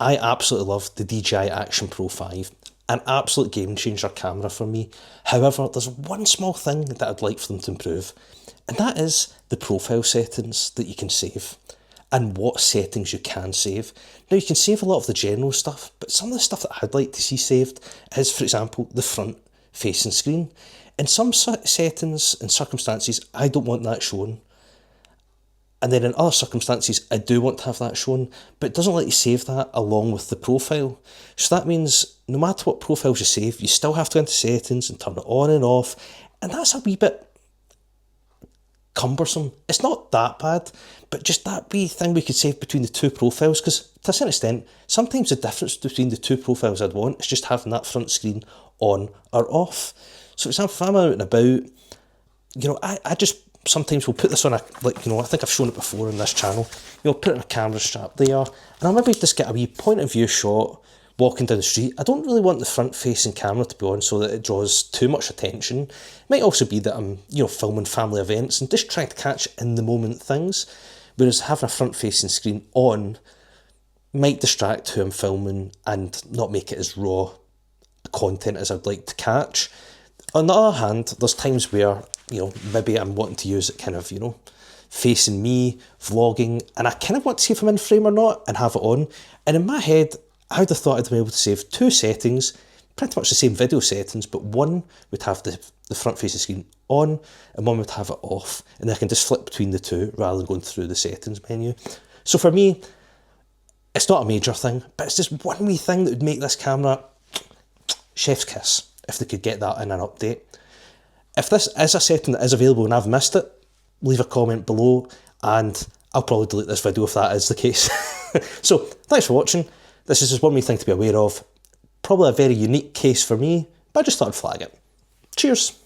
I absolutely love the DJI Action Pro 5. An absolute game changer camera for me. However, there's one small thing that I'd like for them to improve, and that is the profile settings that you can save and what settings you can save. Now, you can save a lot of the general stuff, but some of the stuff that I'd like to see saved is, for example, the front facing screen. In some settings and circumstances, I don't want that shown. And then in other circumstances, I do want to have that shown, but it doesn't let you save that along with the profile. So that means no matter what profiles you save, you still have to go into settings and turn it on and off. And that's a wee bit cumbersome. It's not that bad, but just that wee thing we could save between the two profiles, because to a certain extent, sometimes the difference between the two profiles I'd want is just having that front screen on or off. So for example, if I'm out and about, I just sometimes will put this on I think I've shown it before on this channel. Put it in a camera strap there, and I'll maybe just get a wee point of view shot walking down the street. I don't really want the front facing camera to be on so that it draws too much attention. It might also be that I'm, filming family events and just trying to catch in the moment things, whereas having a front facing screen on might distract who I'm filming and not make it as raw content as I'd like to catch. On the other hand, there's times where, maybe I'm wanting to use it kind of, facing me, vlogging, and I kind of want to see if I'm in frame or not and have it on. And in my head, I would have thought I'd be able to save two settings, pretty much the same video settings, but one would have the front facing screen on and one would have it off. And then I can just flip between the two rather than going through the settings menu. So for me, it's not a major thing, but it's just one wee thing that would make this camera chef's kiss, if they could get that in an update. If this is a setting that is available and I've missed it, leave a comment below and I'll probably delete this video if that is the case. So thanks for watching. This is just one wee thing to be aware of. Probably a very unique case for me, but I just thought I'd flag it. Cheers.